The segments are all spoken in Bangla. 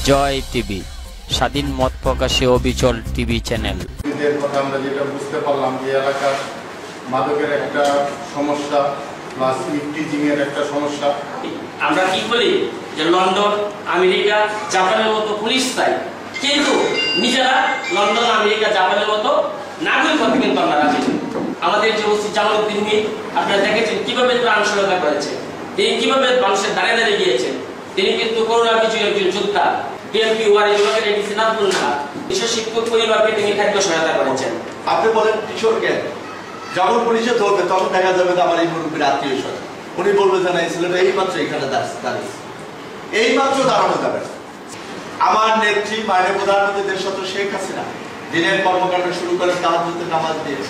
জয় টিভি, স্বাধীন মত প্রকাশে অবিচল টিভি চ্যানেল। এদের কথা আমরা যেটা বুঝতে পারলাম যে এলাকার মাদকের একটা সমস্যা প্লাস ইফটিজিং এর একটা সমস্যা। আমরা কি বলি যে লন্ডন, আমেরিকা, জাপানের মতো পুলিশ চাই, কিন্তু নিজেরা লন্ডন, আমেরিকা, জাপানের মতো নাগরিক হতে কিন্তু আমরা রাজি নই। আমাদের যে ওসি জামালউদ্দিন মির, আপনারা দেখেছেন কিভাবে ত্রাণ সহায়তা করেছে, তিনি কিভাবে মানুষের দাঁড়িয়ে দাঁড়িয়ে গিয়েছেন। তিনি কিন্তু করোনা বিজয়ী একজন যোদ্ধা। বিএনপি ওয়ারি বিভাগের এডিসি নাজমুল্লাহ কিশোর শিক্ষক পরিবারকে তিনি খাদ্য সহায়তা করেছেন। আপনি বলেন কিশোরকে যখন পুলিশে ধরবে তখন দেখা যাবে আমার এই মুরব্বীর আত্মীয় স্বজন, উনি বলবে যে না এই ছেলেটা এইমাত্র এখানে দাঁড়িয়েছে, এইমাত্র দাঁড়ানো যাবে। আমার নেত্রী মাননীয় প্রধানমন্ত্রী দেশরত্ন শেখ হাসিনা দিনের কর্মকাণ্ড শুরু করে তাহাজ্জুদের নামাজ দিয়ে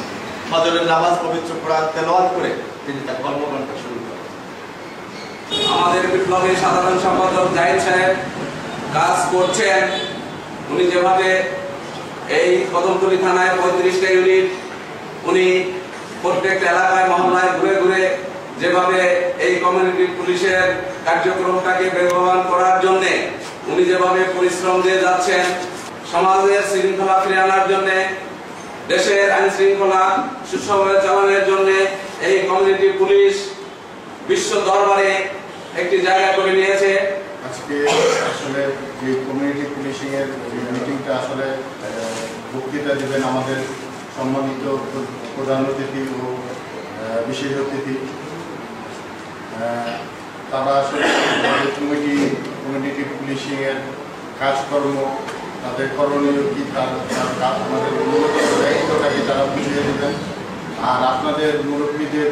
ফজরের নামাজ পবিত্র কোরআন তেলাওয়াত করে তিনি তার কর্মকাণ্ড শুরু করেন। আমাদের বিপ্লবী সাধারণ সম্পাদক জাহিদ সাহেব কাজ করছেন। উনি যেভাবে এই কদমতলী থানায় 35টা ইউনিট উনি প্রত্যেকটা এলাকায় মহল্লায় ঘুরে ঘুরে যেভাবে এই কমিউনিটি পুলিশের কার্যক্রমটাকে বেগবান করার জন্য উনি যেভাবে পরিশ্রম দিয়ে যাচ্ছেন, সমাজের শৃঙ্খলা ফিরে আনার জন্য, দেশের আইন শৃঙ্খলা সুষ্ঠুভাবে চালানোর জন্য এই কমিউনিটি পুলিশ বিশ্ব দরবারে একটি জায়গা করে নিয়েছে। আজকে আসলে যে কমিউনিটি পুলিশিং এর মিটিংটা আসলে বক্তৃতা দেবেন আমাদের সম্মানিত প্রধান অতিথি ও বিশেষ অতিথি। তারা আসলে আমাদের কমিউনিটি পুলিশিং এর কাজকর্ম, তাদের করণীয় কি, তার আমাদের মূলত দায়িত্বটাকে তারা বুঝিয়ে দেবেন। আর আপনাদের মুরব্বীদের,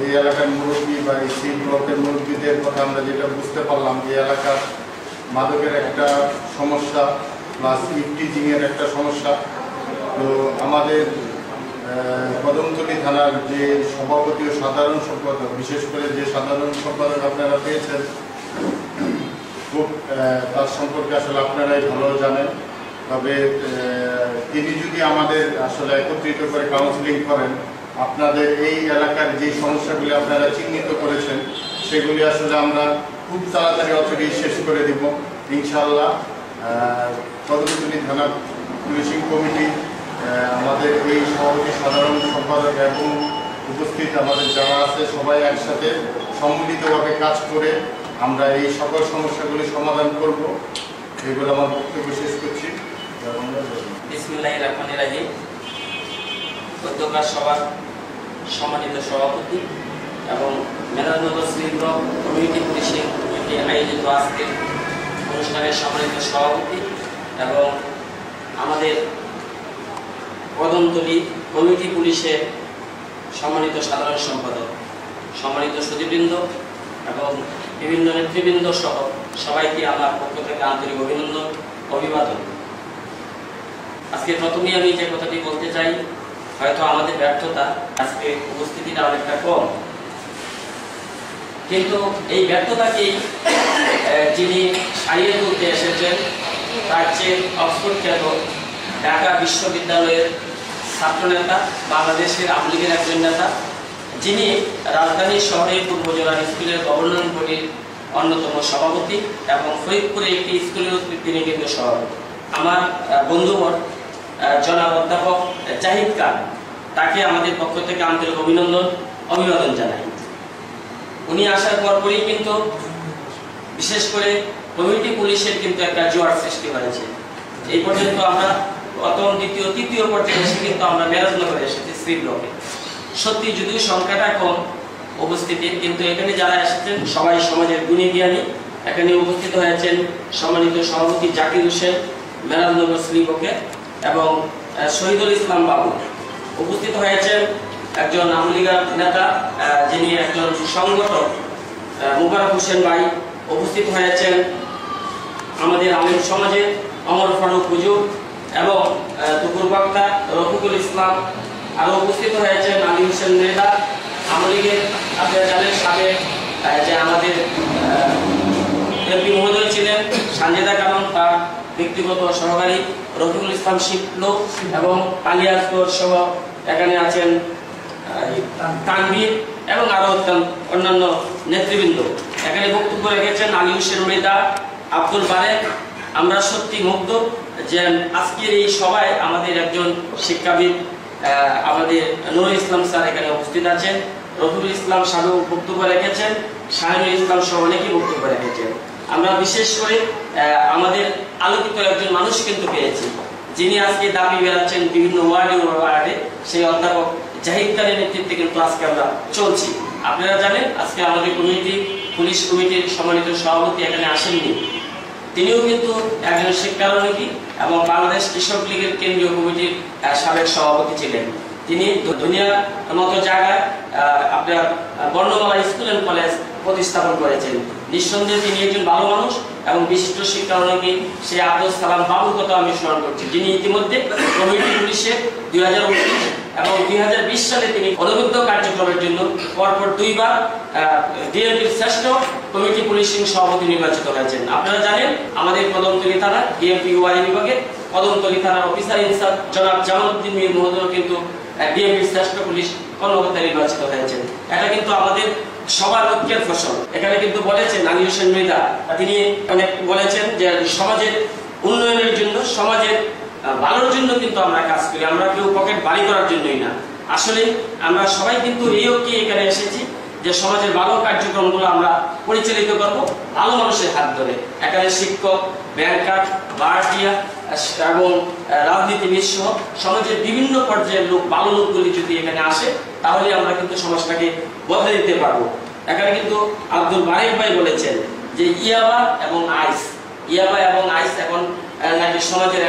এই এলাকার মুরব্বী বা এই সি ব্লকের মুরব্বীদের কথা আমরা যেটা বুঝতে পারলাম যে এলাকার মাদকের একটা সমস্যা প্লাস ইফটিজিং এর একটা সমস্যা। তো আমাদের কদমতলী থানার যে সভাপতি ও সাধারণ সম্পাদক, বিশেষ করে যে সাধারণ সম্পাদক আপনারা পেয়েছেন, খুব তার সম্পর্কে আসলে আপনারাই ভালো জানেন। তবে তিনি যদি আমাদের আসলে একত্রিত করে কাউন্সিলিং করেন, আপনাদের এই এলাকার যে সমস্যাগুলি আপনারা চিহ্নিত করেছেন সেগুলি আসলে আমরা খুব তাড়াতাড়ি অচিরেই শেষ করে দিব ইনশাআল্লাহ। কদমতলী থানা পুলিশিং কমিটি, আমাদের এই সভাপতি সাধারণ সম্পাদক এবং উপস্থিত আমাদের যারা আছে সবাই একসাথে সম্মিলিতভাবে কাজ করে আমরা এই সকল সমস্যাগুলি সমাধান করব। এগুলো আমার বক্তব্য শেষ করছি। বিসমিল্লাহির রহমানির রহিম। উদ্যোক্তার সভার সম্মানিত সভাপতি এবং মেধানগর শ্রীব্র কমিউনিটি পুলিশিং কমিটি আয়োজিত আজকের অনুষ্ঠানের সম্মানিত সভাপতি এবং আমাদের কদমতলী কমিউনিটি পুলিশের সম্মানিত সাধারণ সম্পাদক, সম্মানিত সচিববৃন্দ এবং বিভিন্ন নেতৃবৃন্দ সহ সবাইকে আমার পক্ষ থেকে আন্তরিক অভিনন্দন, অভিবাদন। আজকে প্রথমেই আমি যে কথাটি বলতে চাই, হয়তো আমাদের ব্যর্থতা, আজকে উপস্থিতিটা অনেকটা কম, কিন্তু এই ব্যর্থতাকেই যিনি সারিয়ে তুলতে এসেছেন তার চেয়ে অক্সফোর্ড খ্যাত ঢাকা বিশ্ববিদ্যালয়ের ছাত্রনেতা, বাংলাদেশের আওয়ামী লীগের একজন নেতা, যিনি রাজধানী শহরে পূর্বজোড়া স্কুলের গভর্নিং বডির অন্যতম সভাপতি এবং ফরিদপুরে একটি স্কুলের তিনি কিন্তু সভাপতি। আমার বন্ধুবর জনাব অধ্যাপক জাহিদ খান, তাকে আমাদের পক্ষ থেকে আন্তরিক অভিনন্দন, অভিবাদন জানাই। উনি আসার পরপরই কিন্তু বিশেষ করে কমিউনিটি পুলিশের কিন্তু একটা জোয়ার সৃষ্টি হয়েছে। এই পর্যন্ত আমরা প্রথম, দ্বিতীয়, তৃতীয় পর্যায়ে এসে কিন্তু আমরা মেরাজনগরে এসেছি সি ব্লকে। সত্যি যদিও সংখ্যাটা কম উপস্থিতির, কিন্তু এখানে যারা এসেছেন সবাই সমাজের গুণী জ্ঞানী। এখানে উপস্থিত হয়েছেন সম্মানিত সভাপতি জাকির হোসেন মেরাজনগর সি ব্লকে এবং শহীদুল ইসলাম বাবু। উপস্থিত হয়েছেন একজন আওয়ামী লীগের নেতা, যিনি একজন সংগঠক, মুবারক হোসেন ভাই। উপস্থিত হয়েছেন আমাদের আলেম সমাজের অমর ফারুক হুজুর এবং দুপুর বক্তা রফিকুল ইসলাম। আরও উপস্থিত হয়েছেন আলী হোসেন নেতা, আওয়ামী লীগের, আপনারা জানেন সাবেক যে আমাদের এমপি মহোদয় ছিলেন সানজেদা কানন, তার ব্যক্তিগত সহকারী রফিকুল ইসলাম শিপলো এবং আলিয়াসগর সহ এখানে আছেন তানভীর এবং আরো অন্যান্য নেতৃবৃন্দ। এখানে বক্তব্য রেখেছেন আলী হোসেন মেদা, আব্দুল বারেক আমরা সত্যি মুগ্ধ যে আজকের এই সভায় আমাদের একজন শিক্ষাবিদ আমাদের নুরুল ইসলাম স্যার এখানে উপস্থিত আছেন, রফিকুল ইসলাম সাহেব বক্তব্য রেখেছেন, শাহিনুল ইসলাম সহ অনেকেই বক্তব্য রেখেছেন। আমরা বিশেষ করে আমাদের আলোকিত একজন মানুষ কিন্তু পেয়েছি, যিনি আজকে দাবি বেড়াচ্ছেন বিভিন্ন ওয়ার্ডে, সেই অধ্যাপক জাহিদ খানের নেতৃত্বে কিন্তু আজকে আমরা চলছি। আপনারা জানেন আজকে আমাদের পুলিশ কমিটির সম্মানিত সভাপতি এখানে আসেননি, তিনিও কিন্তু একজন শিক্ষারণী এবং বাংলাদেশ কৃষক লীগের কেন্দ্রীয় কমিটির সাবেক সভাপতি ছিলেন। তিনি দুনিয়ার মতো জায়গায় আপনার বর্ণমালা স্কুল অ্যান্ড কলেজ প্রতিস্থাপন করেছেন। নিঃসন্দেহে তিনি একজন ভালো মানুষ এবং বিশিষ্ট শিক্ষারণী সেই আব্দুল সালাম বাবুর কথা আমি স্মরণ করছি, যিনি ইতিমধ্যে কমিটি পুলিশে 2019 এবং 2020 সালে তিনি অনুবিদ্ধ কার্যক্রমের জন্য পরপর 2 বার ডিএমপির শ্রেষ্ঠ কমিটি পুলিশিং সভাপতি নির্বাচিত হয়েছেন। আপনারা জানেন আমাদের কদমতলী থানা ডিএমপি ওয়াই বিভাগে কদমতলী থানার অফিসার ইনচার্জ জনাব জামালউদ্দিন মীর মহোদয় কিন্তু ডিএমপির শ্রেষ্ঠ পুলিশ কর্মকর্তা নির্বাচিত হয়েছেন। এটা কিন্তু আমাদের সবার লক্ষ্যের ফসল। এখানে কিন্তু বলেছেন আলী হোসেন মৃধা, তিনি অনেক বলেছেন যে সমাজের উন্নয়নের জন্য, সমাজের ভালোর জন্য কিন্তু আমরা কাজ করি, আমরা কেউ পকেট বাড়ি করার জন্যই না। আসলে আমরা সবাই কিন্তু এই অর্থে এখানে এসেছি যে সমাজের ভালো কার্যক্রমগুলো আমরা পরিচালিত করব ভালো মানুষের হাত ধরে। এখানে শিক্ষক, ব্যাংকার, ভাড়াটিয়া এবং রাজনীতিবিদ সহ সমাজের বিভিন্ন পর্যায়ের লোক, ভালো লোকগুলি যদি এখানে আসে তাহলে আমরা কিন্তু সমাজটাকে বদলে দিতে পারবো। এখানে কিন্তু আব্দুল বারেক ভাই বলেছেন যে ইয়াবা এবং আইস এখন নাকি সমাজের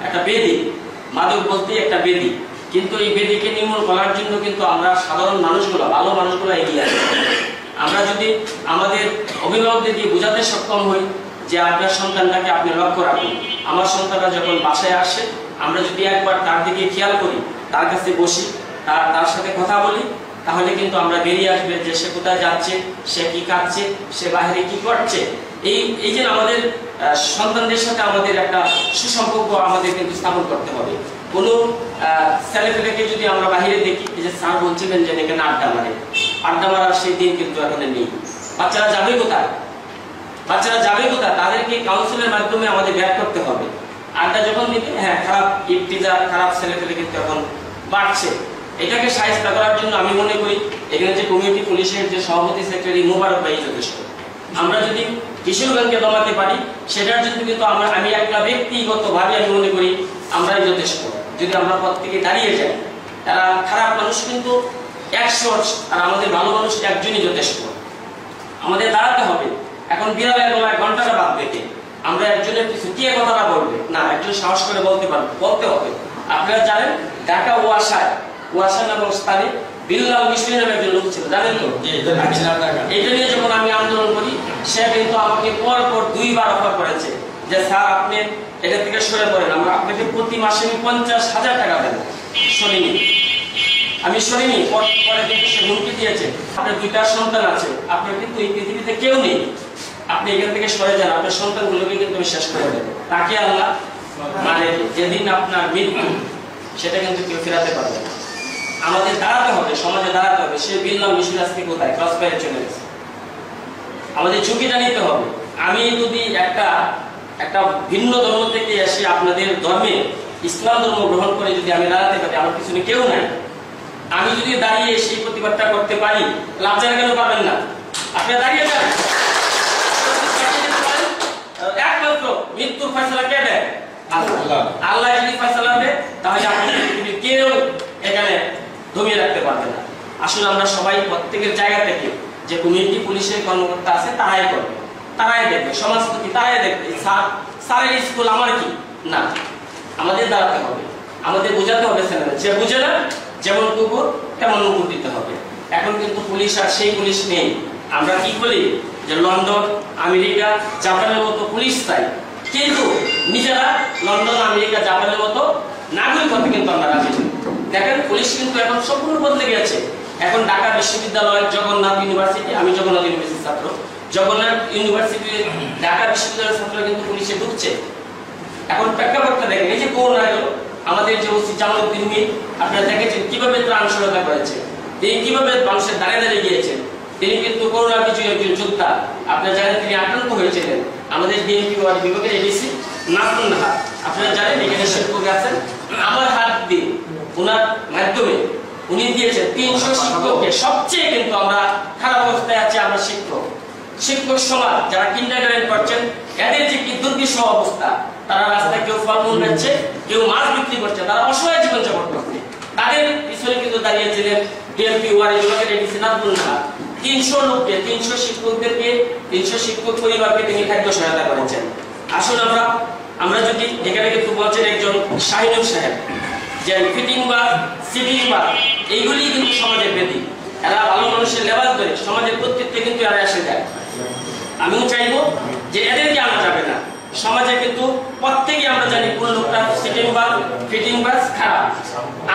একটা বেদি, মাদক বলতে একটা বেদি, কিন্তু এই বেদিকে নির্মূল করার জন্য কিন্তু আমরা সাধারণ মানুষগুলো, ভালো মানুষগুলো এগিয়ে আসি। আমরা যদি আমাদের অভিভাবকদের দিয়ে বোঝাতে সক্ষম হই যে আপনার সন্তানটাকে আপনি লক্ষ্য রাখুন, আমার সন্তানরা যখন বাসায় আসে আমরা যদি একবার তার দিকে খেয়াল করি, তার কাছে বসি, তার সাথে কথা বলি, তাহলে কিন্তু আমরা বেরিয়ে আসবে যে সে কোথায় যাচ্ছে, সে কি খাচ্ছে, সে বাইরে কি করছে। এই যে আমাদের সন্তানদের সাথে আমাদের একটা সুসম্পর্ক আমাদের কিন্তু স্থাপন করতে হবে। কোনো ছেলেপেলেকে যদি আমরা বাহিরে দেখি, যে স্যার বলছিলেন যে এখানে আড্ডা মারার সেই দিন কিন্তু এখন নেই। বাচ্চারা যাবে কোথায়? তাদেরকে কাউন্সিলের মাধ্যমে আমাদের ব্যাক করতে হবে। আড্ডা যখন দিবে, হ্যাঁ, খারাপ ইফতিজার, খারাপ ছেলেপেলে কিন্তু এখন বাড়ছে। এটাকে সাহায্য করার জন্য আমি মনে করি এখানে যে কমিউনিটি পুলিশের যে সভাপতি সেক্রেটারি মোবারক ভাই যথেষ্ট। আমরা যদি কিশোরগঞ্জকে দমাতে পারি সেটার জন্য কিন্তু আমি একটা ব্যক্তিগতভাবে আমি মনে করি আমরাই যথেষ্ট। যদি আমরা পথ থেকে দাঁড়িয়ে যাই, তারা খারাপ মানুষ কিন্তু 100 আর আমাদের ভালো মানুষ একজনই যথেষ্ট। আমাদের দাঁড়াতে হবে। এখন বিড়ালের গলায় ঘন্টাটা বাদ দেখে আমরা একজনের কিছু কে কথাটা বলবে না, একজন সাহস করে বলতে হবে। আপনারা জানেন ঢাকা ওয়াসা নামক স্থানে বিল্লাল মিশরি নামে একজন লোক ছিল, জানেন তো? এটা নিয়ে যখন আমি আন্দোলন করি, সে কিন্তু আমাকে পরপর 2 বার অফার করেছে যে স্যার আপনি এটা থেকে সরে পড়েন, আমরা আপনাকে প্রতি মাসে 50,000 টাকা দেবো। আমি সরিনি। পরে কিন্তু সে হুমকি দিয়েছে, আপনার 2টা সন্তান আছে, আপনার কিন্তু এই পৃথিবীতে কেউ নেই, আপনি এখান থেকে সরে যান, আপনার সন্তানগুলোকে কিন্তু আমি শেষ করে দেবো। তাকে আল্লাহ মানে যেদিন আপনার মৃত্যু, সেটা কিন্তু কেউ ফেরাতে পারবে না। আমাদের দাঁড়াতে হবে, সমাজে দাঁড়াতে হবে। সে বিল্লাল মিশরি আজকে কোথায়? ক্রস ফায়ারে চলে গেছে। আমাদের ঝুঁকিটা নিতে হবে। আমি যদি একটা ভিন্ন ধর্ম থেকে এসে আপনাদের ধর্মে ইসলাম ধর্ম গ্রহণ করে যদি আমি দাঁড়াতে পারি, আমার পিছনে কেউ নাই, আমি যদি দাঁড়িয়ে সেই প্রতিবাদটা করতে পারি, আপনারা কেন পারবেন না? আপনি দাঁড়িয়ে যান। একমাত্র মৃত্যুর ফয়সালা কে দেয়? আল্লাহ যদি ফয়সালা দেয়, তাহলে আপনাদের কেউ এখানে দমিয়ে রাখতে পারবে না। আসলে আমরা সবাই প্রত্যেকের জায়গা থেকে যে কমিউনিটি পুলিশের কর্মকর্তা আছে তারাই করবে, তারাই দেখবে, সমাজপতি তারাই দেখবে। স্যারের স্কুল আমার কি না, আমাদের দাঁড়াতে হবে, আমাদের বোঝাতে হবে ছেলেরা, যে বুঝে না যেমন কুকুর তেমন নুকুর দিতে হবে। এখন কিন্তু পুলিশ আর সেই পুলিশ নেই। আমরা কি বলি যে লন্ডন, আমেরিকা, জাপানের মতো পুলিশ চাই, কিন্তু নিজেরা লন্ডন, আমেরিকা, জাপানের মতো নাগরিক হতে কিন্তু আমরা রাজি নই। দেখেন পুলিশ কিন্তু এখন সম্পূর্ণ বদলে গেছে। এখন ঢাকা বিশ্ববিদ্যালয়ের জগন্নাথ ইউনিভার্সিটি, আমি জগন্নাথ ইউনিভার্সিটির ছাত্র, জগন্নাথ ইউনিভার্সিটি ঢাকা বিশ্ববিদ্যালয়ের ছাত্র কিন্তু পুলিশে ঢুকছে। এখন প্রেক্ষাপটটা দেখেন, এই যে করোনা এলো, আমাদের যে ওসি জামালউদ্দিন মীর, আপনারা দেখেছেন কিভাবে ত্রাণ সহায়তা করেছে, তিনি কিভাবে মানুষের দাঁড়িয়ে গিয়েছেন। তিনি কিন্তু করোনা বিজয়ী একজন যোদ্ধা। আপনারা জানেন তিনি আক্রান্ত হয়েছিলেন। আমাদের ডিএমপি বিভাগের এডিসি নাজমুন নাহার, আপনারা জানেন এখানে শিক্ষক আছেন, আমার হাত দিয়ে ওনার মাধ্যমে উনি দিয়েছেন 300 শিক্ষককে। সবচেয়ে কিন্তু আমরা খারাপ অবস্থায় আছি আমরা শিক্ষক সমাজ যারা কিন্ডারগার্টেন করছেন, এদের যে কি দুর্বিষহ অবস্থা, তারা রাস্তায় কেউ ফলমূল বেচছে, কেউ মাছ বিক্রি করছে, তারা অসহায় জীবনযাপন করছে। তাদের পিছনে কিন্তু দাঁড়িয়েছিলেন ডিএমপি ওয়ার্ড ব্লকের এডিসি নাজমুন নাহার। 300 লোককে, 300 শিক্ষকদেরকে, 300 শিক্ষক পরিবারকে তিনি খাদ্য সহায়তা করেছেন। আসুন আমরা যদি এখানে কিন্তু বলছেন একজন শাহিনুর সাহেব যে ফিটিং বা সিটিং বা এইগুলি কিন্তু সমাজের ব্যাধি, এরা ভালো মানুষের লেবাস ধরে সমাজের কর্তৃত্বে কিন্তু এরা এসে যায়। আমিও চাইবো যে এদেরকে আনা যাবে না। সমাজে কিন্তু প্রত্যেকে আমরা জানি কোন লোকটা সিটিং বা ফিটিং বা খারাপ।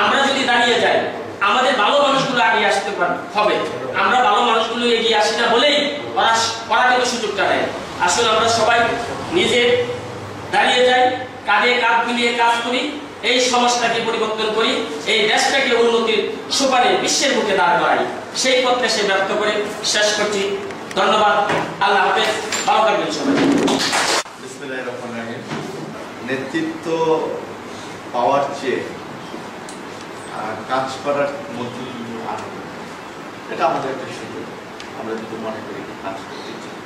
আমরা যদি দাঁড়িয়ে যাই, আমাদের ভালো মানুষগুলো আগে আসতে হবে। আমরা ভালো মানুষগুলো এগিয়ে আসি না বলেই ওরা কিন্তু সুযোগটা নেয়। আসলে আমরা সবাই নিজে দাঁড়িয়ে যাই, কাঁধে কাঁধ মিলিয়ে কাজ করি, এই সমাজটাকে পরিবর্তন করি, এই দেশটাকে উন্নতির সোপানে বিশ্বের বুকে দাঁড় করাই। সেই প্রত্যাশা ব্যক্ত করে শেষ করছি। ধন্যবাদ, আল্লাহ হাফেজ, ভালো থাকবেন সবাই। বিসমিল্লাহির রহমানির রহিম। নেতৃত্ব পাওয়ার চেয়ে কাজ করার মধ্যে কিন্তু আনন্দ, এটা আমাদের একটা সুযোগ। আমরা যদি মনে করি কাজ করতে চাই,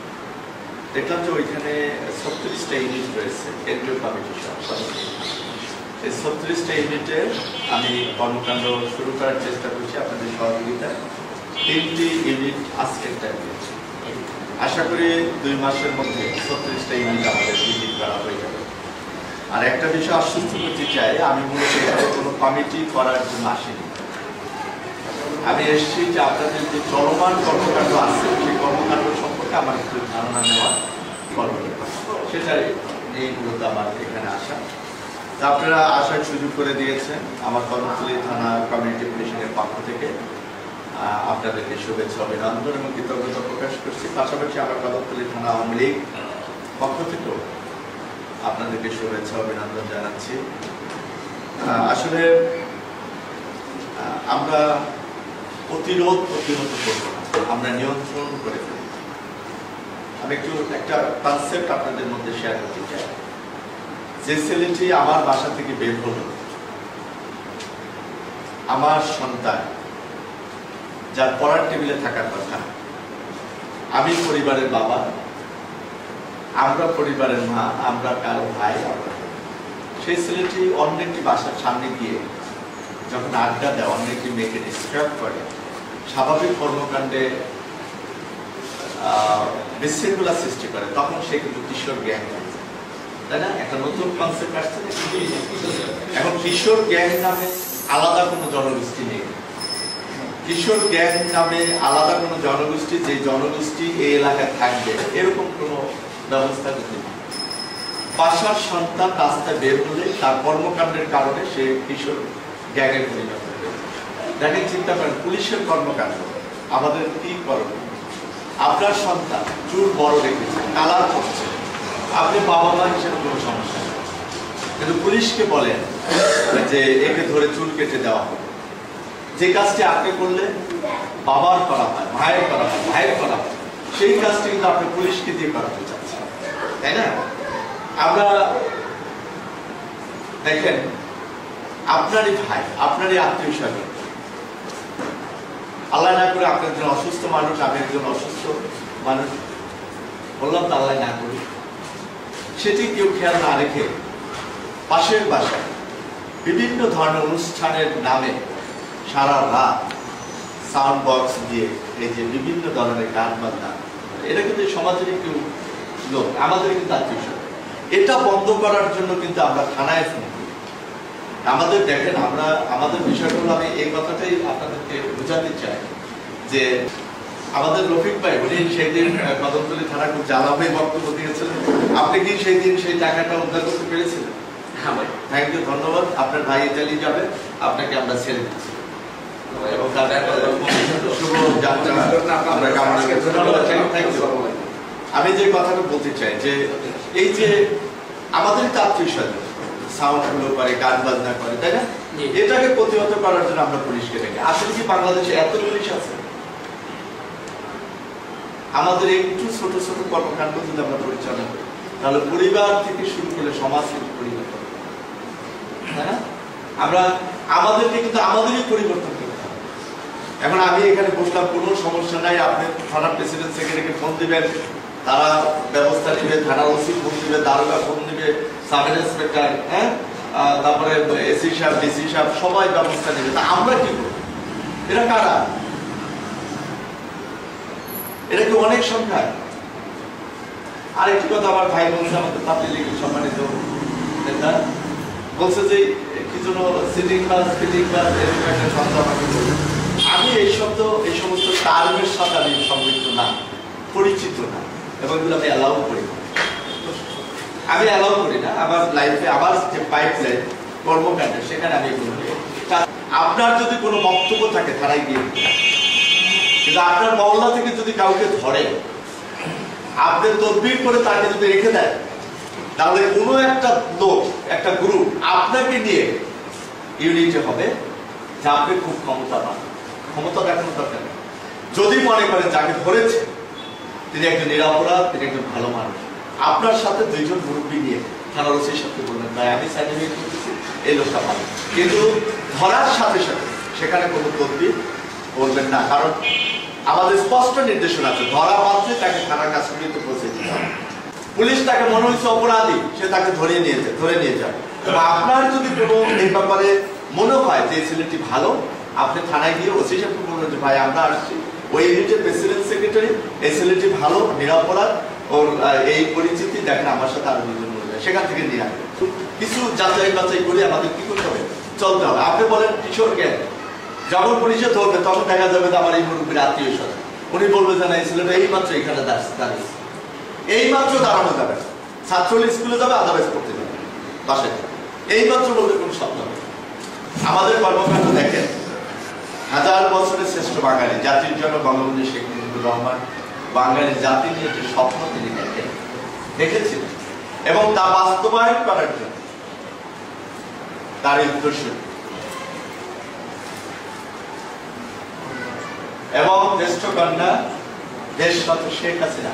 দেখলাম যে ওইখানে 36টা ইউনিট রয়েছে কেন্দ্রীয় কমিটি সহ। এই 36টা ইউনিটে আমি কর্মকাণ্ড শুরু করার চেষ্টা করছি আপনাদের সহযোগিতায়। 3টি ইউনিট আজকের টাইমে, আশা করি 2 মাসের মধ্যে 36টা ইউনিট আমাদের ভিজিট করা হয়ে যাবে। আর একটা বিষয় আশ্বস্ত করতে চাই, আমি মূলত এখানে কোনো কমিটি করার জন্য আসিনি। আমি এসেছি যে আপনাদের যে চলমান কর্মকাণ্ড আছে সেই কর্মকাণ্ড সম্পর্কে আমার একটু ধারণা নেওয়ার সেটাই এই মূলত আমার এখানে আসা। তা আপনারা আসার সুযোগ করে দিয়েছেন আমার কর্মস্থলী থানা কমিউনিটি পুলিশের পক্ষ থেকে। আপনাদেরকে শুভেচ্ছা, অভিনন্দন এবং কৃতজ্ঞতা প্রকাশ করছি। পাশাপাশি আমার কদমতলী থানা আওয়ামী লীগ পক্ষ থেকেও আপনাদেরকে শুভেচ্ছা, অভিনন্দন জানাচ্ছি। আসলে আমরা প্রতিরোধ প্রতিহত করব না, আমরা নিয়ন্ত্রণ করে ফেলি। আমি একটা কনসেপ্ট আপনাদের মধ্যে শেয়ার করতে চাই। যে ছেলেটি আমার বাসা থেকে বের হলো, আমার সন্তান যার পড়ার টেবিলে থাকার কথা, আমি পরিবারের বাবা, আমরা পরিবারের মা, আমরা কারো ভাই, সেই ছেলেটি অন্য একটি বাসার সামনে গিয়ে যখন আড্ডা দেয়, অন্য একটি মেয়েকে ডিস্টার্ব করে, স্বাভাবিক কর্মকাণ্ডে বিশৃঙ্খলা সৃষ্টি করে, তখন সে কিন্তু কিশোর গ্যাং, তাই না? একটা নতুন কনসেপ্ট আসছে। এখন কিশোর গ্যাং নামে আলাদা কোনো জনগোষ্ঠী নেই। কিশোর গ্যাং নামে আলাদা কোনো জনগোষ্ঠী, যে জনগোষ্ঠী এই এলাকায় থাকবে এরকম কোনো ব্যবস্থা করতে নেই। বাসার সন্তান রাস্তায় বের হলে তার কর্মকাণ্ডের কারণে সে কিশোর গ্যাংয়ে পরিণত হয়ে। দেখেন, চিন্তা করেন, পুলিশের কর্মকাণ্ড আমাদের কি করণীয়? আপনার সন্তান চুল বড় রেখেছে, কালার করছে, আপনি বাবা মা হিসেবে কোনো সমস্যা নেই, কিন্তু পুলিশকে বলেন যে একে ধরে চুল কেটে দেওয়া হবে। যে কাজটি আপনি করলে বাবার করা হয়, মায়ের করা হয়, ভাইয়ের করা হয়, সেই কাজটি কিন্তু আপনি পুলিশকে দিয়ে করাতে চাচ্ছেন, তাই না? আমরা দেখেন, আপনারই ভাই, আপনারই আত্মীয় স্বজন, আল্লাহ না করে আপনার একজন অসুস্থ মানুষ, আমি একজন অসুস্থ মানুষ, বললাম তো আল্লাহ না করি, সেটি কেউ খেয়াল না রেখে পাশের বাসায় বিভিন্ন ধরনের অনুষ্ঠানের নামে সারা রাত সাউন্ড বক্স দিয়ে এই যে বিভিন্ন ধরনের গান বাজনা, এটা কিন্তু সমাজের কেউ লোক, আমাদের কিন্তু আত্মীয় স্বজন। এটা বন্ধ করার জন্য কিন্তু আমরা থানায় ফোন করি। আমাদের দেখেন, আমরা আমাদের বিষয়গুলো, আমি এই কথাটাই আপনাদেরকে বোঝাতে চাই যে আমাদের রফিক ভাই, উনি সেই দিন কদমতলী থানা খুব জ্বালাভাবে বক্তব্য দিয়েছিলেন। আপনি কি সেই দিন সেই টাকাটা উদ্ধার করতে পেরেছিলেন? হ্যাঁ ভাই, থ্যাংক ইউ, ধন্যবাদ। আপনার ভাই ইতালি যাবে, আপনাকে আমরা ছেড়ে দিচ্ছি এবং শুভ যাত্রা আমরা কামনা করছি। আমি যে কথাটা বলতে চাই যে এই যে আমাদের আত্মীয় স্বজন সাউন্ড গুলো করে, গান বাজনা করে, তাই না? এটাকে প্রতিহত করার জন্য আমরা পুলিশকে দেখি। আসলে কি বাংলাদেশে এত পুলিশ আছে? আমাদের একটু ছোট ছোট কর্মকাণ্ড যদি আমরা পরিচালনা করি, তাহলে পরিবার থেকে শুরু করে সমাজ থেকে পরিবর্তন, তাই না? আমরা আমাদেরকে কিন্তু আমাদেরই পরিবর্তন করতে হবে। এখন আমি এখানে বসলাম, কোনো সমস্যা নাই, আপনি থানার প্রেসিডেন্ট সেক্রেটারিকে ফোন দিবেন, তারা ব্যবস্থা নেবে, থানার ওসি ফোন দিবে, দারোগা ফোন দিবে, সাব ইন্সপেক্টর, হ্যাঁ, তারপরে এসি সাহেব, ডিসি সাহেব, সবাই ব্যবস্থা নেবে। তা আমরা কি করব? এরা কারা? এটা কি অনেক সংখ্যা? আরেকটি কথা আমার ভাই বলছে, আমাদের তাবলিগ লীগের সম্মানিত নেতা বলছে যে কি যেন সিটিং বাস ফিটিং বাস এরকম একটা শব্দ আমাকে বলছে। আমি এই সমস্ত টার্মের সাথে আমি সংযুক্ত না, পরিচিত না, এবং এগুলো আমি অ্যালাউ করি না। আমি অ্যালাউ করি না আমার লাইফে। আমার যে পাইপলাইন কর্মকাণ্ডে সেখানে আমি এগুলো করি। আপনার যদি কোনো বক্তব্য থাকে থানায় গিয়ে, কিন্তু আপনার মহল্লা থেকে যদি কাউকে ধরে, আপনি তদবির করে তাকে যদি রেখে দেন, তাহলে কোনো একটা লোক, একটা গ্রুপ আপনাকে নিয়ে ইউনিটে হবে যে আপনি খুব ক্ষমতাবান। ক্ষমতা দেখানোর দরকার নেই। যদি মনে করেন যাকে ধরেছে তিনি একজন নিরাপরাধ, তিনি একজন ভালো মানুষ, আপনার সাথে দুইজন মুরব্বী নিয়ে থানার ওসির সাথে বললেন, ভাই আমি সার্টিফিকেট করতেছি, এই লোকটা ভালো। কিন্তু ধরার সাথে সাথে সেখানে কোনো তদবির করবেন না, কারণ আমাদের স্পষ্ট নির্দেশনা আছে, ধরা মাত্রই তাকে থানার কাস্টডিতে পৌঁছে দিতে হবে। পুলিশ তাকে মনে হচ্ছে অপরাধী, সে তাকে ধরে নিয়ে যাবে। আপনার যদি কোনো এই ব্যাপারে মনে হয় যে এই ছেলেটি ভালো, আপনি থানায় গিয়ে ওসি সাহেবকে বলবেন যে ভাই আমরা আসছি, ওই ইউনিটের প্রেসিডেন্ট সেক্রেটারি, এই ছেলেটি ভালো, নিরাপরাধ, ওর এই পরিচিতি দেখেন, আমার সাথে আরো দুজন বলবে, সেখান থেকে নিয়ে আসবে। কিছু যাচাই বাছাই করে আমাদের কি করতে হবে, চলতে হবে। আপনি বলেন কিশোর জ্ঞান, যখন পুলিশে ধরবে তখন দেখা যাবে যে আমার এই মুরব্বীর আত্মীয় স্বজন, উনি বলবে যে না এই ছেলেটা এই মাত্র এখানে দাঁড়িয়েছে, এই মাত্র দাঁড়ানো যাবে, ছাত্রলীগ স্কুলে যাবে, আদারওয়াইজ করতে যাবে বাসায়, এই মাত্র বলতে কোনো শব্দ হবে। আমাদের কর্মকাণ্ড দেখেন, 1000 বছরের শ্রেষ্ঠ বাঙালি, জাতির জন্য বঙ্গবন্ধু শেখ মুজিবুর রহমান বাঙালি জাতি নিয়ে যে স্বপ্ন তিনি দেখেছিলেন এবং তা বাস্তবায়ন করার জন্য তার উদ্দেশ্য এবং জ্যেষ্ঠ কন্যা দেশরত্ন শেখ হাসিনা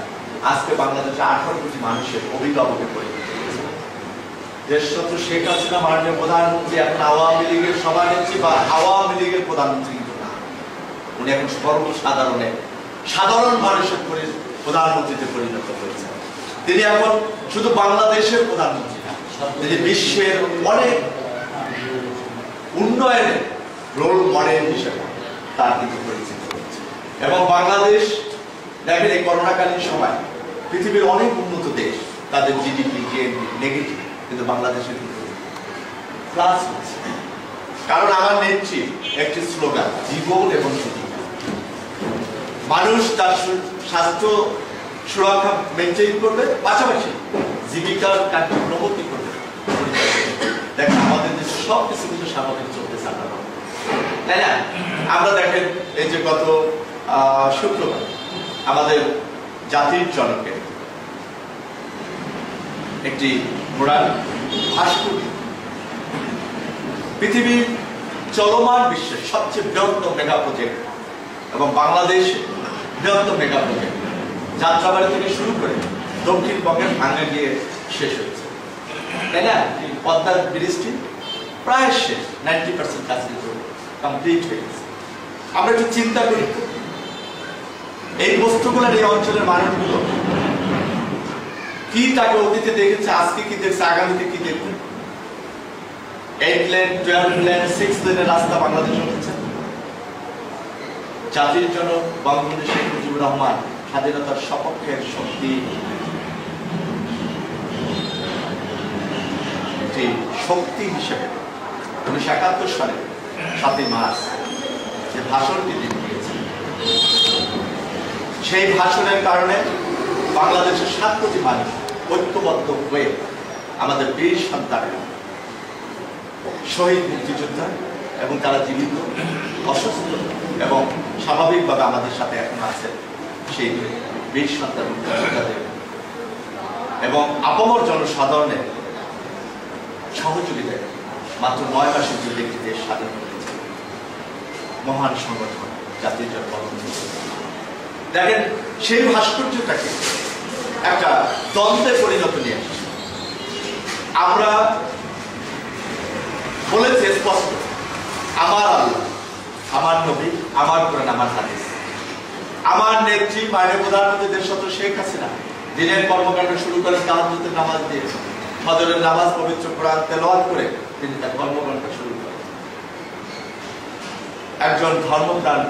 আজকে বাংলাদেশে 18 কোটি মানুষের অভিভাবকে পরিণত হয়েছে। দেশরত্ন শেখ হাসিনা মাননীয় প্রধানমন্ত্রী এখন আওয়ামী লীগের সভানেত্রী বা আওয়ামী লীগের প্রধানমন্ত্রী কিন্তু না, উনি এখন সাধারণ মানুষের প্রধানমন্ত্রীতে পরিণত হয়েছে। তিনি এখন শুধু বাংলাদেশের প্রধানমন্ত্রী না, তিনি বিশ্বের অনেক উন্নয়নের রোল মডেল হিসেবে তার কিন্তু পরিচিত হচ্ছে। এবং বাংলাদেশ দেখেন এই করোনাকালীন সময় পৃথিবীর অনেক উন্নত দেশ তাদের জিডিপি নেগেটিভ, কিন্তু বাংলাদেশের কিন্তু প্লাস হচ্ছে। কারণ আমার নেত্রী একটি স্লোগান, জীবন এবং জীবিকা। মানুষ তার স্বাস্থ্য সুরক্ষা মেনটেন করবে, পাশাপাশি জীবিকার কার্যক্রমতি করবে। দেখেন আমাদের দেশে সবকিছু কিন্তু স্বাভাবিক চলতেছে, তাই না? আমরা দেখেন এই যে গত শুক্রবার আমাদের জাতির জনকে একটি মোরাল ভাস্কর্য, পৃথিবীর চলমান বিশ্বের সবচেয়ে বৃহত্তম মেগা প্রজেক্ট এবং বাংলাদেশ বৃহত্তম মেগা প্রজেক্ট, যাত্রাবাড়ি থেকে শুরু করে দক্ষিণবঙ্গের ভাঙা গিয়ে শেষ হয়েছে, তাই না? পদ্মার ব্রিজটি প্রায় শেষ, 90% কাজ কমপ্লিট হয়ে গেছে। আমরা একটু চিন্তা করি, এই বস্তুগুলোর এই অঞ্চলের মানুষগুলো কি তাকে অতীতে দেখেছে, আজকে কি দেখছে, আগামীতে কি দেখবে? 8 লেন, 12 লেন, 6 লেনের রাস্তা বাংলাদেশে হচ্ছে। জাতির জন্য বঙ্গবন্ধু শেখ মুজিবুর রহমান স্বাধীনতার সপক্ষের শক্তি, একটি শক্তি হিসেবে 1971 সালে 7ই মার্চ যে ভাষণটি তিনি দিয়েছেন, সেই ভাষণের কারণে বাংলাদেশের 7 কোটি মানুষ ঐক্যবদ্ধ হয়ে আমাদের বীর সন্তানেরা, শহীদ মুক্তিযোদ্ধা এবং তারা জীবিত, অসুস্থ এবং স্বাভাবিকভাবে আমাদের সাথে এখন আছে সেই বীর সন্তান মুক্তিযোদ্ধাদের এবং আপামর জনসাধারণের সহযোগিতায় মাত্র 9 মাসের যুদ্ধে একটি দেশ স্বাধীন হয়েছে। মহান সংগঠন জাতির জন্য। দেখেন সেই ভাস্কর্যটাকে একটা দ্বন্দ্বে পরিণত নিয়ে আসছে। আমরা বলেছি স্পষ্ট, আমার আল্লাহ, আমার নবী, আমার কোরআন, আমার হাদিস। আমার নেত্রী মাননীয় প্রধানমন্ত্রী দেশরত্ন শেখ হাসিনা দিনের কর্মকাণ্ড শুরু করেন তাহাজ্জুদের নামাজ দিয়ে, ফজরের নামাজ, পবিত্র কোরআন তেলাওয়াত করে তিনি তার কর্মকাণ্ড শুরু করেন। একজন ধর্মপ্রাণ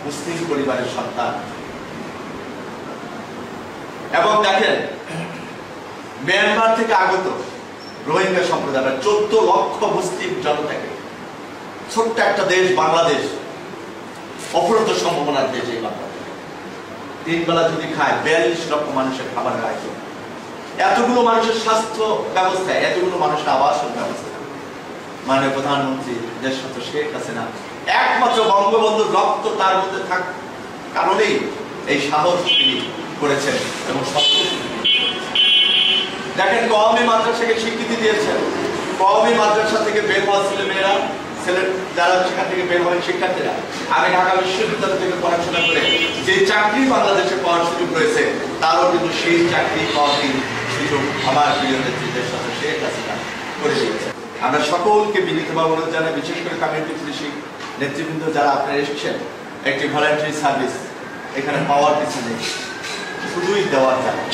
মুসলিম পরিবারের সন্তান। এবং দেখেন, মিয়ানমার থেকে আগত রোহিঙ্গা সম্প্রদায় 14 লক্ষ মুসলিম জনতাকে, ছোট্ট একটা দেশ বাংলাদেশ, অপরন্ত সম্ভাবনার দেশ এই বাংলাদেশ, 3 বেলা যদি খায় 42 লক্ষ মানুষের খাবার খায়, এতগুলো মানুষের স্বাস্থ্য ব্যবস্থা, এতগুলো মানুষের আবাসন ব্যবস্থা, মাননীয় প্রধানমন্ত্রী দেশরত্ন শেখ হাসিনা একমাত্র বঙ্গবন্ধুর রক্ত তার মধ্যে থাক কারণেই এই সাহস তিনি করেছেন এবং সত্য। দেখেন, কওমি মাদ্রাসাকে স্বীকৃতি দিয়েছেন। কওমি মাদ্রাসা থেকে বের হওয়া ছেলেমেয়েরা, যারা সেখান থেকে বের হওয়া শিক্ষার্থীরা, আমি ঢাকা বিশ্ববিদ্যালয় থেকে পড়াশোনা করে যে চাকরি বাংলাদেশে পাওয়ার সুযোগ রয়েছে, তারও কিন্তু সেই চাকরি পাওয়ার সুযোগ আমার প্রিয় নেত্রী দেশরত্ন শেখ হাসিনা করে দিয়েছে। আমরা সকলকে বিনীতভাবে অনুরোধ জানাই, বিশেষ করে কমিউনিটি পুলিশিং নেতৃবৃন্দ যারা আপনারা এসেছেন, একটি ভলান্টারি সার্ভিস এখানে পাওয়ার কিছু নেই, শুধুই দেওয়ার জানা।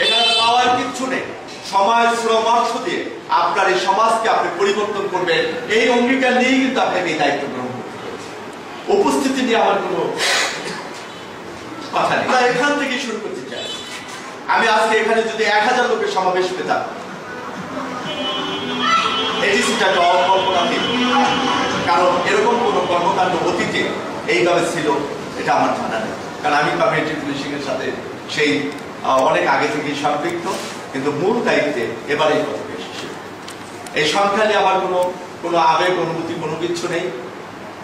এখানে পাওয়ার কিচ্ছু নেই, সময় শ্রম অর্থ দিয়ে আপনার এই সমাজকে আপনি পরিবর্তন করবেন, এই অঙ্গীকার নিয়েই কিন্তু আপনাকে এই দায়িত্ব গ্রহণ করতে হয়েছে। উপস্থিতি নিয়ে আমার কোনো কথা নেই, আমরা এখান থেকে শুরু করতে চাই। আমি আজকে এখানে যদি 1000 লোকের সমাবেশ পেতাম, এটি সেটা অকল্পনাতীত, কারণ এরকম কোন কর্মকাণ্ড অতীতে এইভাবে ছিল এটা আমার জানা নেই। কারণ আমি কমিউনিটি পুলিশিং এর সাথে সেই অনেক আগে থেকেই সম্পৃক্ত, কিন্তু মূল দায়িত্বে এবারেই প্রথম এসেছি। এই সংখ্যা নিয়ে আমার কোনো আবেগ, অনুভূতি, কোনো কিছু নেই।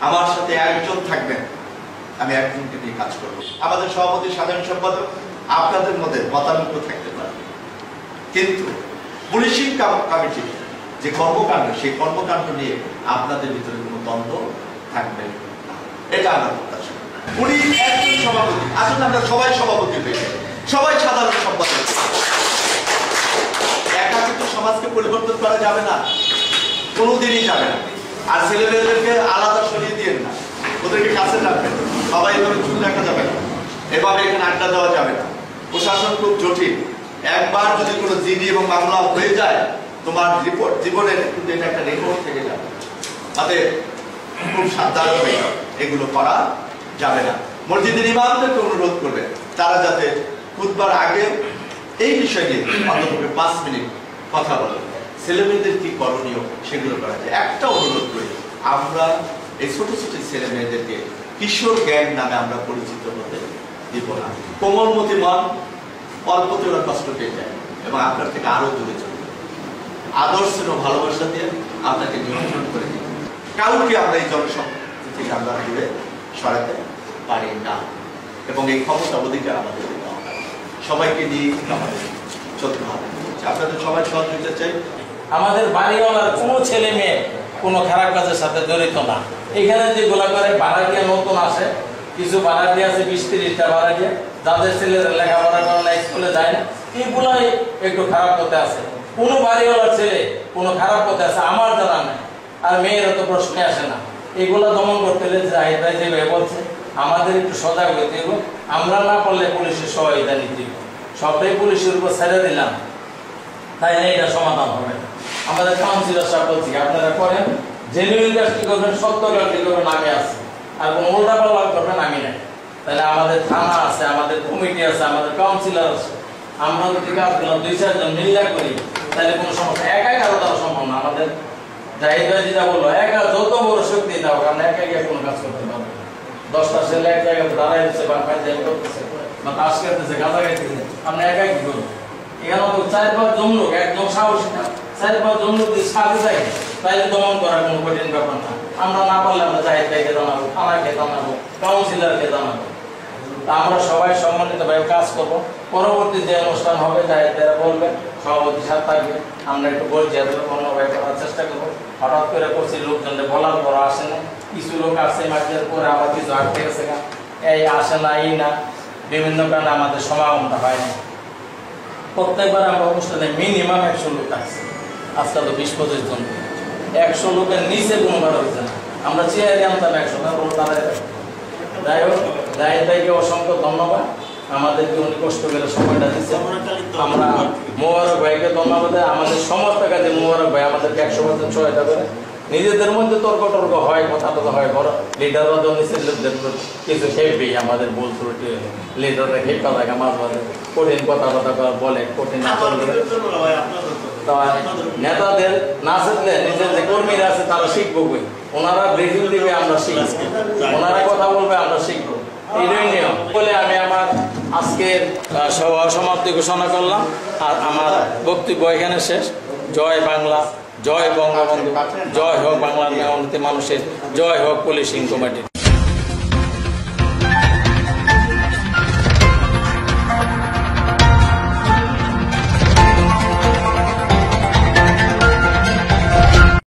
আমার সাথে একজন থাকবেন, আমি একজনকে নিয়ে কাজ করব। আমাদের সভাপতি, সাধারণ সম্পাদক আপনাদের মধ্যে মতানৈক্য থাকতে পারে, কিন্তু পুলিশিং কমিটি যে কর্মকাণ্ড, সেই কর্মকাণ্ড নিয়ে আপনাদের ভিতরে কোনো দ্বন্দ্ব থাকবে না, এটা আমার প্রত্যাশা। উনি একজন সভাপতি, আসলে আমরা সবাই সভাপতি হয়ে যাই, সবাই সাধারণ সম্পাদক। একা কিন্তু সমাজকে পরিবর্তন করা যাবে না, কোনোদিনই যাবে না। আর ছেলেমেয়েদেরকে আলাদা সরিয়ে দিয়ে না, ওদেরকে কাছে রাখবেন। সবাই এভাবে চুল রাখা যাবে না, এভাবে এখানে আড্ডা দেওয়া যাবে না। প্রশাসন খুব জটিল, একবার যদি কোনো জিডি এবং মামলা হয়ে যায়, তোমার রিপোর্ট জীবনের কিন্তু এটা একটা রেকর্ড থেকে যাবে। তাতে খুব সাবধান হয়ে এগুলো করা যাবে না। মসজিদের ইমামদেরকে অনুরোধ করবে তারা যাতে খুতবার আগে এই বিষয় নিয়ে অন্তত 5 মিনিট কথা বলে, ছেলেমেয়েদের কি করণীয় সেগুলো করা যায়। একটা অনুরোধ করি, আমরা এই ছোট ছোট ছেলে মেয়েদেরকে কিশোর গ্যাং নামে আমরা পরিচিত হতে দিব না। কোমলমতি মন অল্পতে ওরা কষ্ট পেয়ে যায় এবং আপনার থেকে আরো দূরে চলে যায়। আদর্শ ভালোবাসা দিয়ে আপনাকে নিয়ন্ত্রণ করে দিই। কাউকে আমরা এই জনসংখ্যা থেকে আমরা দূরে সরাতে পারি না, এবং এই ক্ষমতা অধিকার আমাদের সবাইকে নিয়ে আমাদের চলতে হবে। আপনাদের সবাই সহযোগিতা চাই। আমাদের বাড়িওয়ালার কোনো ছেলে মেয়ে কোনো খারাপ কাজের সাথে জড়িত না। এখানে যেগুলা করে ভাড়াটিয়া নতুন আসে, কিছু ভাড়াটিয়া আছে 20-30টা ভাড়াটিয়া, যাদের ছেলেরা লেখাপড়া করে না, স্কুলে যায় না, এইগুলাই একটু খারাপ পথে আছে। কোনো বাড়িওয়ালার ছেলে কোনো খারাপ পথে আছে আমার জানা নাই, আর মেয়েরা তো প্রশ্নে আসে না। এগুলো দমন করতে হলে জাহিদ ভাই যেভাবে বলছে, আমাদের একটু সজাগ হতে হবে। আমরা না করলে পুলিশের সহায়তা নিতে হবে, সবটাই পুলিশের উপর ছেড়ে দিলাম, তাই না এটা সমাধান হবে না। আমাদের কাউন্সিলর সাহেব বলছি, আপনারা করেন, জেনুইন কাজ কি করবেন, সত্য কাজ কি করবেন, আমি আছে, আর কোনো উল্টা পাল্টা করবেন আমি নাই। তাহলে আমাদের থানা আছে, আমাদের কমিটি আছে, আমাদের কাউন্সিলর আছে, আমরা যদি কাজগুলো 2-4 জন মিলিয়া করি তাহলে কোনো সমস্যা, একাই কারো দ্বারা সম্ভব না। আমাদের জাহিদ ভাই যেটা বললো, একা যত বড় শক্তি দাও, কারণ একা গিয়ে কোনো কাজ করতে পারবে। 10টা ছেলে এক জায়গায় দাঁড়াই দিচ্ছে বা ফাইজাল করতেছে বা তাস খেলতেছে, গাঁজা খাইতেছে, আমরা একাই কি করবো? এখানে তো 4-5 জন লোক, একদম সাহসী না, 4-5 জন লোক যদি সাথে থাকে তাইলে দমন করার কোনো কঠিন ব্যাপার না। আমরা না পারলে আমরা জাহিদ ভাইকে জানাবো, থানাকে জানাবো, কাউন্সিলরকে জানাবো। তা আমরা সবাই সম্মানিতভাবে কাজ করবো। পরবর্তী যে অনুষ্ঠান হবে জাহিদ ভাইরা বলবেন, সভাপতি সাথে থাকবে, আমরা একটু বলছি অন্যভাবে করার চেষ্টা করবো। হঠাৎ করে করছি, লোকজনকে বলার পর আসে না, কিছু লোক আসে মাঝের পরে আবার কিছু আটকে গেছে, এই আসে না, এই না, বিভিন্ন কারণে আমাদের সমাগমটা হয় না। প্রত্যেকবার আমরা অনুষ্ঠানে মিনিমাম 100 লোক আসছে। আজকাল তো 20-25 জন, 100 লোকের নিচে কোনোবার হয়েছে না। আমরা চেয়ারে আনতাম 100, তারপর দাঁড়ায়। যাই হোক, তাইকে অসংখ্য ধন্যবাদ, আমাদেরকে উনি কষ্ট করে সময়টা দিচ্ছে। আমরা মোবারক ভাইকে ধন্যবাদ, আমাদের সমস্ত কাজে মোবারক ভাই আমাদেরকে 100% সহায়তা করে। নিজেদের মধ্যে তর্ক হয়, কথা হয়, বড় লিডাররা তো নিচের কিছু খেপবেই, আমাদের ভুল ত্রুটি লিডাররা খেপা থাকে, মাঝে মাঝে কঠিন কথা বলে, কঠিন নেতাদের না শিখলে নিজের যে কর্মীরা আছে তারা শিখবো, ওনারা ব্রিফিং দিবে, আমরা শিখবো, ওনারা কথা বলবে, আমরা শিখবো, এইটাই নিয়ম বলে আমি আমার আজকের সভা সমাপ্তি ঘোষণা করলাম। আর আমার বক্তব্য এখানে শেষ। জয় বাংলা, জয় বঙ্গবন্ধু, জয় হোক বাংলার মেহনতি মানুষের, জয় হোক পুলিশিং কমিটি।